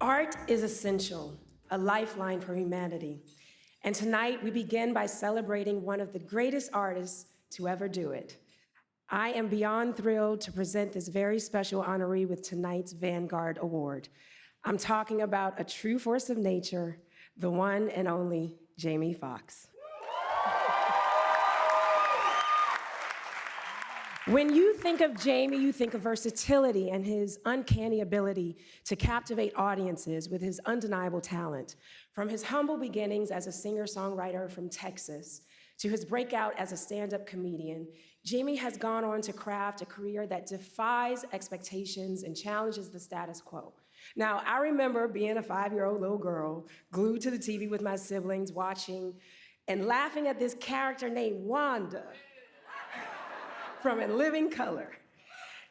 Art is essential, a lifeline for humanity. And tonight we begin by celebrating one of the greatest artists to ever do it. I am beyond thrilled to present this very special honoree with tonight's Vanguard Award. I'm talking about a true force of nature, the one and only Jamie Foxx. When you think of Jamie, you think of versatility and his uncanny ability to captivate audiences with his undeniable talent. From his humble beginnings as a singer-songwriter from Texas to his breakout as a stand-up comedian, Jamie has gone on to craft a career that defies expectations and challenges the status quo. Now, I remember being a 5-year-old little girl, glued to the TV with my siblings, watching and laughing at this character named Wanda from In Living Color.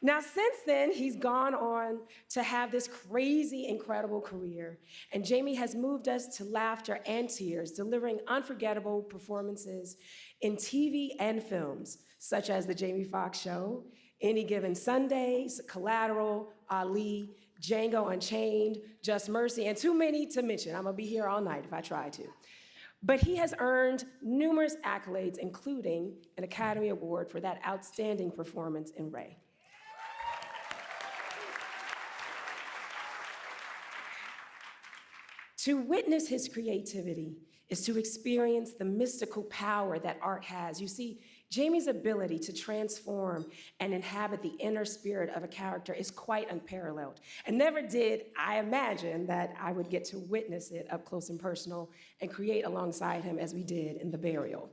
Now, since then, he's gone on to have this crazy, incredible career, and Jamie has moved us to laughter and tears, delivering unforgettable performances in TV and films, such as The Jamie Foxx Show, Any Given Sunday, Collateral, Ali, Django Unchained, Just Mercy, and too many to mention. I'm gonna be here all night if I try to. But he has earned numerous accolades, including an Academy Award for that outstanding performance in Ray. To witness his creativity is to experience the mystical power that art has. You see, Jamie's ability to transform and inhabit the inner spirit of a character is quite unparalleled. And never did I imagine that I would get to witness it up close and personal and create alongside him as we did in The Burial.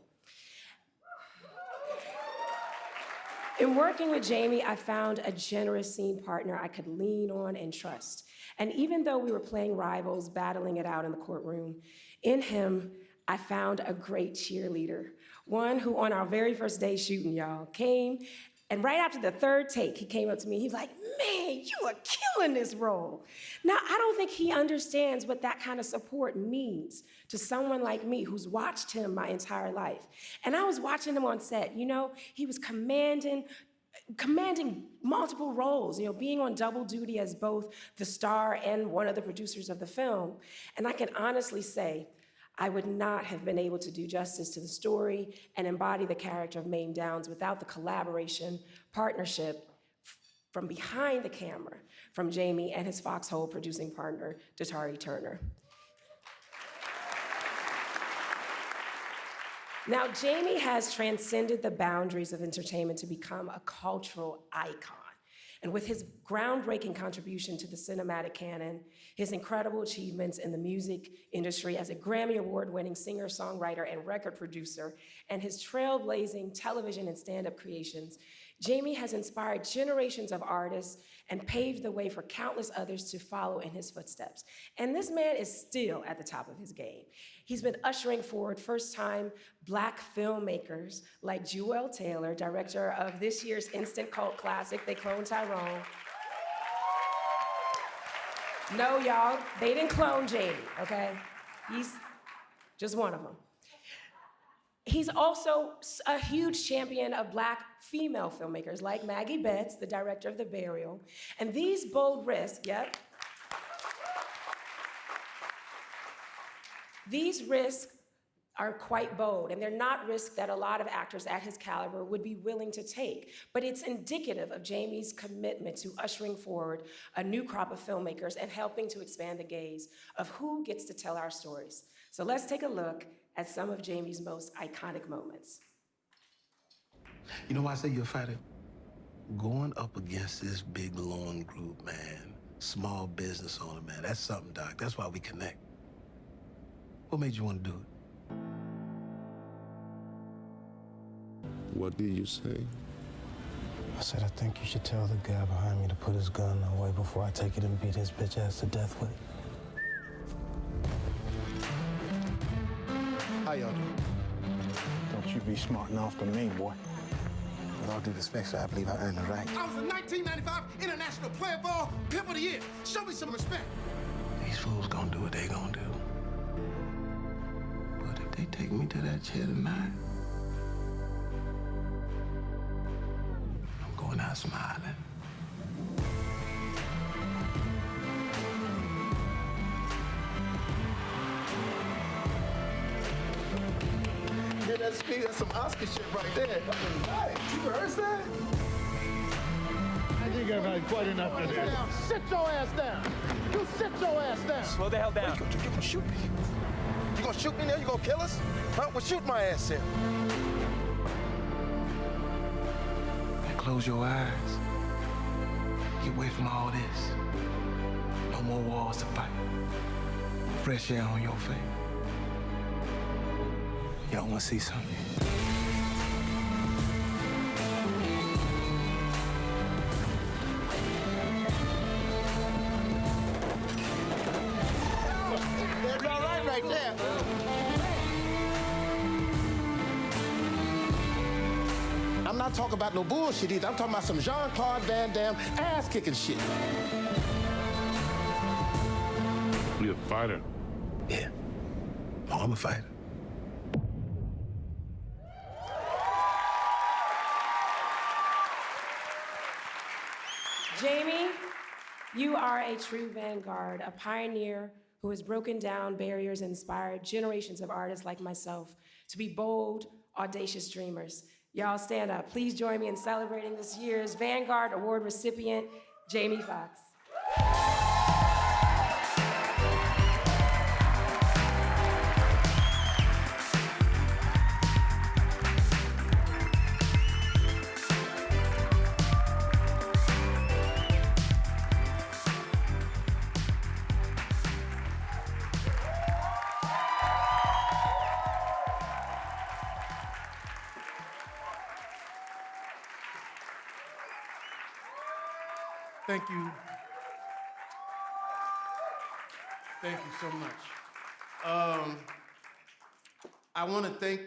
In working with Jamie, I found a generous scene partner I could lean on and trust. And even though we were playing rivals, battling it out in the courtroom, in him, I found a great cheerleader. One who on our very first day shooting, y'all, came, and right after the third take, he came up to me, he was like, man, you are killing this role. Now, I don't think he understands what that kind of support means to someone like me who's watched him my entire life. And I was watching him on set, you know, he was commanding multiple roles, you know, being on double duty as both the star and one of the producers of the film. And I can honestly say, I would not have been able to do justice to the story and embody the character of Mame Downs without the collaboration, partnership from behind the camera from Jamie and his Foxhole producing partner, Datari Turner. Now, Jamie has transcended the boundaries of entertainment to become a cultural icon. And with his groundbreaking contribution to the cinematic canon, his incredible achievements in the music industry as a Grammy Award-winning singer, songwriter, and record producer, and his trailblazing television and stand-up creations, Jamie has inspired generations of artists and paved the way for countless others to follow in his footsteps. And this man is still at the top of his game. He's been ushering forward first-time Black filmmakers like Jewel Taylor, director of this year's instant cult classic, They Cloned Tyrone. No, y'all, they didn't clone Jamie, okay? He's just one of them. He's also a huge champion of Black female filmmakers like Maggie Betts, the director of The Burial. And these bold risks, these risks are quite bold, and they're not risks that a lot of actors at his caliber would be willing to take. But it's indicative of Jamie's commitment to ushering forward a new crop of filmmakers and helping to expand the gaze of who gets to tell our stories. So let's take a look at some of Jamie's most iconic moments. You know why I say you're a fighter? Going up against this big, long group, man, small business owner, man, that's something, Doc. That's why we connect. What made you want to do it? What did you say? I said, I think you should tell the guy behind me to put his gun away before I take it and beat his bitch ass to death with it. How y'all doing? Don't you be smart enough for me, boy. With all due respect, sir, I believe I earned the right. I was a 1995 International Player Ball Pimp of the Year. Show me some respect. These fools gonna do what they gonna do. But if they take me to that chair tonight, I'm going out smiling. that speed, that's some Oscar shit right there. That was nice. You rehearsed that? I think I've had quite enough of this. Sit your ass down. You sit your ass down. Slow the hell down. You gonna shoot me? You gonna shoot me now? You gonna kill us? Huh? Well, shoot my ass in. Close your eyes. Get away from all this. No more wars to fight. Fresh air on your face. Y'all wanna see something? That's all right there. I'm not talking about no bullshit either. I'm talking about some Jean-Claude Van Damme ass-kicking shit. You're a fighter. Yeah. Oh, I'm a fighter. Jamie, you are a true vanguard, a pioneer who has broken down barriers and inspired generations of artists like myself to be bold, audacious dreamers. Y'all stand up. Please join me in celebrating this year's Vanguard Award recipient, Jamie Foxx. Thank you. Thank you so much. I want to thank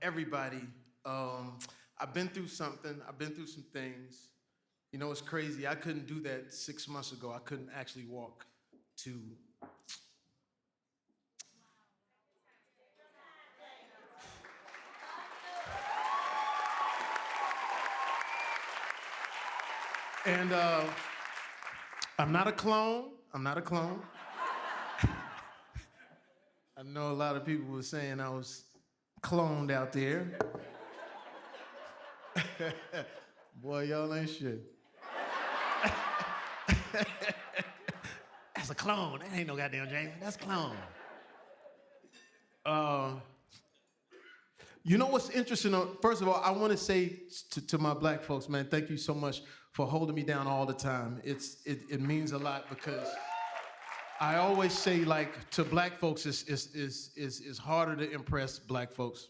everybody. I've been through something. I've been through some things. You know, it's crazy. I couldn't do that 6 months ago. I couldn't actually walk to. And I'm not a clone. I'm not a clone. I know a lot of people were saying I was cloned out there. Boy, y'all ain't shit. That's a clone. That ain't no goddamn Jamie. That's clone. You know what's interesting? First of all, I want to say to my black folks, man, thank you so much for holding me down all the time. It means a lot because I always say, like, to black folks, it's harder to impress black folks.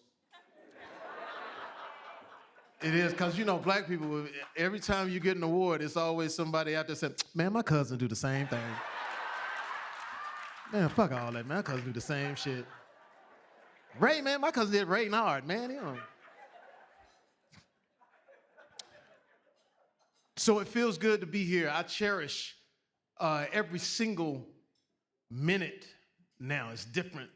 It is, because, you know, black people, every time you get an award, it's always somebody out there saying, man, my cousin do the same thing. Man, fuck all that, man. My cousin do the same shit. Ray, man, my cousin did Ray Nard, man. You know. So it feels good to be here. I cherish every single minute now. It's different.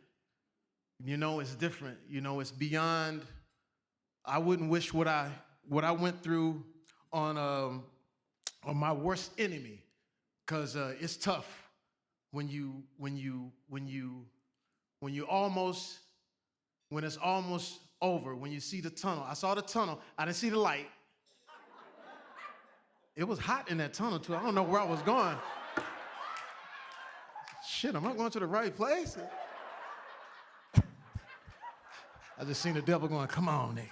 You know, it's different. You know, it's beyond. I wouldn't wish what I went through on my worst enemy, because it's tough when it's almost over, when you see the tunnel. I saw the tunnel. I didn't see the light. It was hot in that tunnel, too. I don't know where I was going. Shit, am I going to the right place? I just seen the devil going, come on, nigga.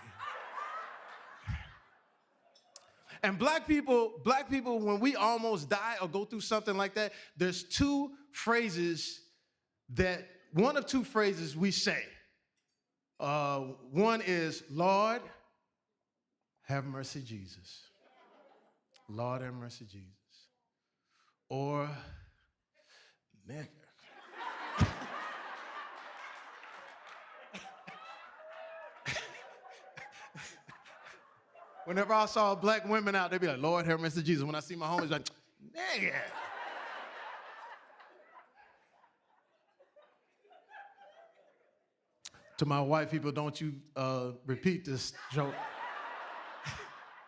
And black people, when we almost die or go through something like that, there's one of two phrases we say. One is, Lord, have mercy, Jesus. Lord, have mercy, Jesus. Or, nigga. Whenever I saw black women out, they'd be like, Lord, have mercy, Jesus. When I see my homies, like, nigga. To my white people, don't you repeat this joke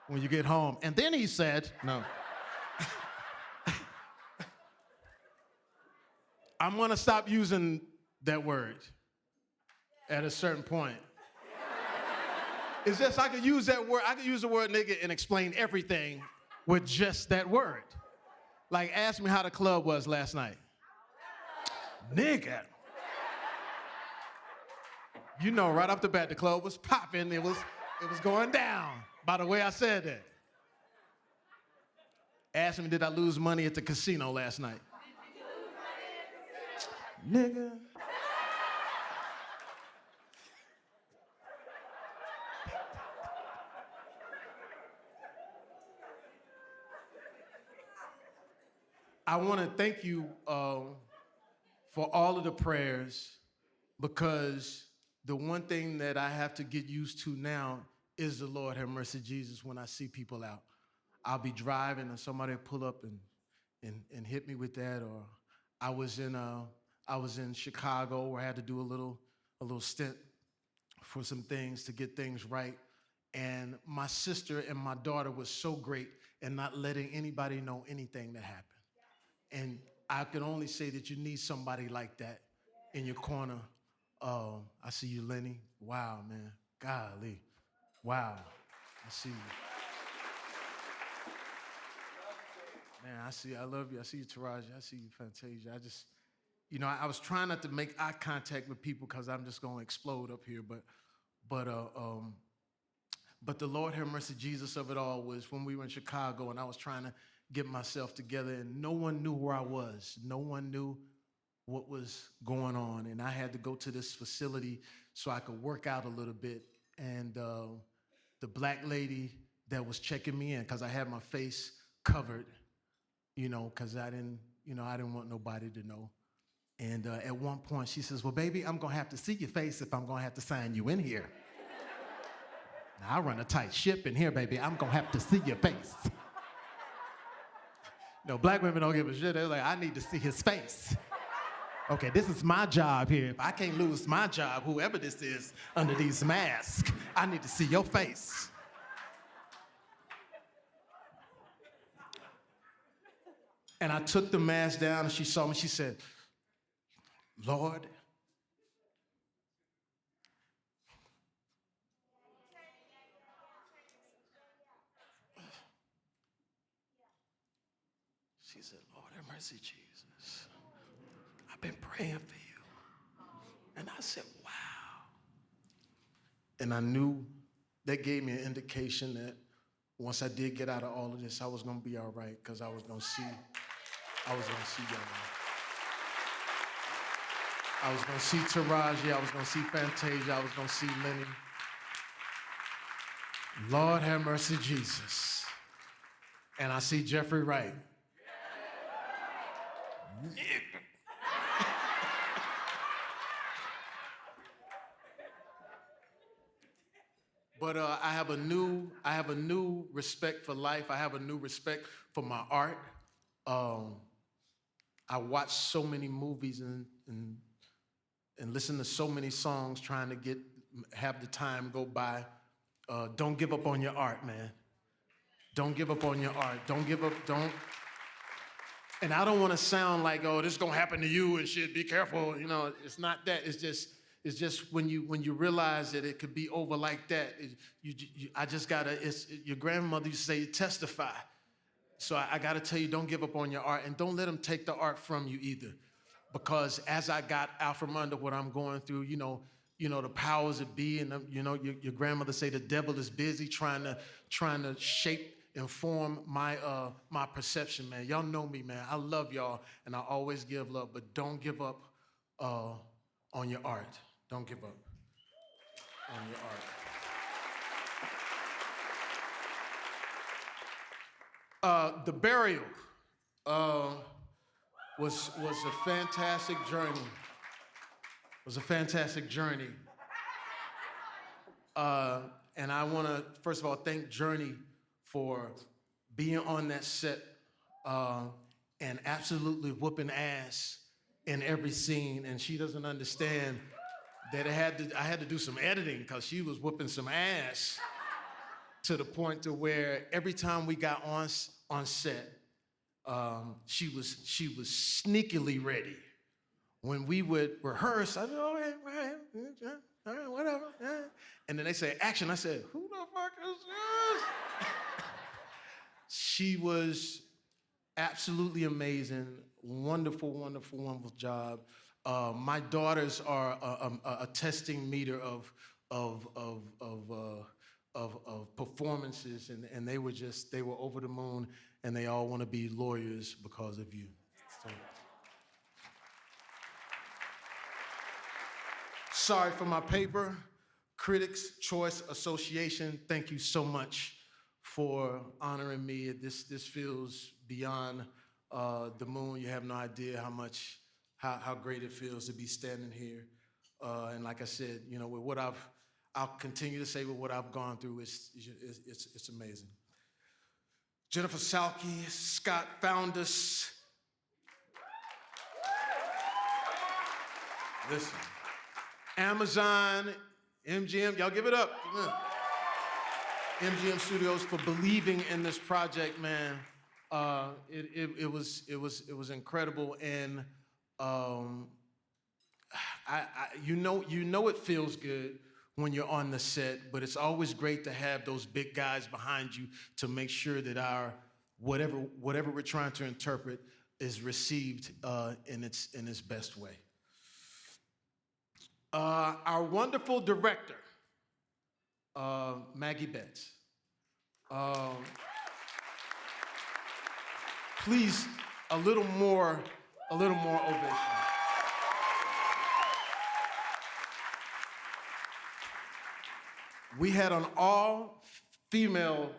when you get home. And then he said, no. I'm gonna stop using that word at a certain point. It's just I could use that word. I could use the word nigga and explain everything with just that word. Like, ask me how the club was last night. Nigga. You know, right off the bat, the club was popping. It was going down by the way I said that. Ask me, did I lose money at the casino last night? Nigga. I want to thank you for all of the prayers, because the one thing that I have to get used to now is the Lord have mercy Jesus when I see people out. I'll be driving and somebody will pull up and hit me with that. Or I was in Chicago where I had to do a little stint for some things to get things right. And my sister and my daughter was so great in not letting anybody know anything that happened. And I can only say that you need somebody like that in your corner. I see you, Lenny. Wow, man. Golly. Wow. I see you. Man, I love you. I see you, Taraji. I see you, Fantasia. I was trying not to make eye contact with people because I'm just going to explode up here. But the Lord have mercy Jesus of it all was when we were in Chicago and I was trying to get myself together and no one knew where I was. No one knew what was going on. And I had to go to this facility so I could work out a little bit. And the black lady that was checking me in, because I had my face covered, because I didn't want nobody to know. And at one point she says, well, baby, I'm going to have to see your face if I'm going to have to sign you in here. Now, I run a tight ship in here, baby. I'm going to have to see your face. No, black women don't give a shit. They're like, I need to see his face. Okay, this is my job here. If I can't lose my job, whoever this is under these masks, I need to see your face. And I took the mask down and she saw me. She said, Lord, she said, Lord have mercy, Jesus. I've been praying for you. And I said, wow. And I knew that gave me an indication that once I did get out of all of this, I was going to be all right, because I was going to see y'all. I was going to see Taraji. I was going to see Fantasia. I was going to see Lenny. Lord have mercy, Jesus. And I see Jeffrey Wright. But I have a new respect for life. I have a new respect for my art. I watch so many movies and listen to so many songs trying to have the time go by. Don't give up on your art, man. Don't give up on your art. Don't give up, don't. And I don't want to sound like, oh, this is gonna happen to you and shit, be careful. It's not that. It's just when you realize that it could be over like that, I just gotta, your grandmother used to say, testify. So I gotta tell you, don't give up on your art, and don't let them take the art from you either. Because as I got out from under what I'm going through, the powers that be, and your grandmother say the devil is busy trying to shape and form my perception, man. Y'all know me, man. I love y'all, and I always give love, but don't give up on your art. Don't give up on your art. The burial was a fantastic journey. Was a fantastic journey. And I want to, first of all, thank Journey for being on that set and absolutely whooping ass in every scene. And she doesn't understand that I had to do some editing because she was whooping some ass to the point to where every time we got on set, she was sneakily ready when we would rehearse, I'd be, all right, whatever. Yeah. And then they say, action. I said, who the fuck is this? She was absolutely amazing. Wonderful, wonderful, wonderful job. My daughters are a testing meter of performances, and they were over the moon, and they all want to be lawyers because of you. So. Sorry for my paper. Critics' Choice Association, thank you so much for honoring me. This feels beyond the moon. You have no idea how great it feels to be standing here. And like I said, you know, with what I'll continue to say with what I've gone through, it's amazing. Jennifer Salke, Scott Founders. Listen, Amazon, MGM, y'all give it up. MGM Studios for believing in this project, man. It was incredible, and you know it feels good when you're on the set, but it's always great to have those big guys behind you to make sure that our whatever we're trying to interpret is received in its best way. Our wonderful director, Maggie Betts. Please, a little more ovation. We had an all-female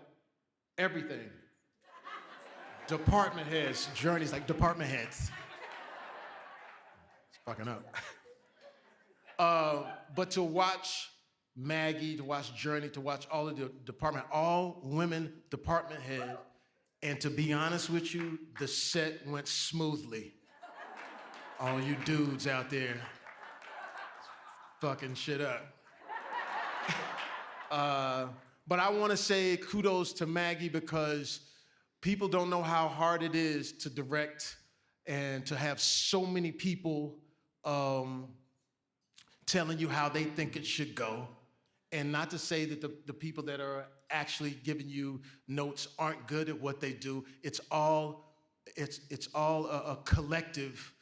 everything. Department heads, journeys like department heads. It's fucking up. But to watch Maggie, to watch Journey, to watch all of the department, all women department head, and to be honest with you, the set went smoothly. All you dudes out there fucking shit up. But I want to say kudos to Maggie because people don't know how hard it is to direct and to have so many people telling you how they think it should go. And not to say that the people that are actually giving you notes aren't good at what they do. It's all a collective.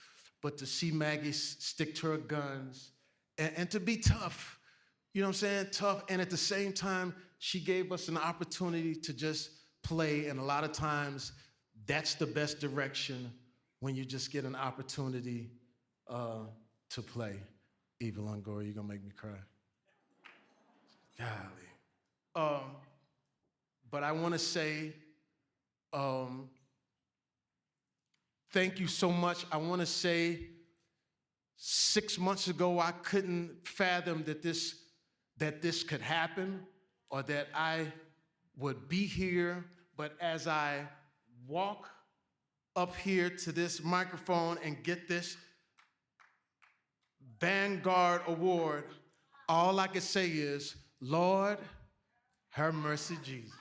But to see Maggie stick to her guns and to be tough, you know what I'm saying? Tough, and at the same time, she gave us an opportunity to just play, and a lot of times, that's the best direction when you just get an opportunity to play. Eva Longoria, you're gonna make me cry. Golly. But I wanna say, thank you so much. I wanna say 6 months ago, I couldn't fathom that this could happen or that I would be here. But as I walk up here to this microphone and get this Vanguard Award, all I can say is, Lord, have mercy, Jesus.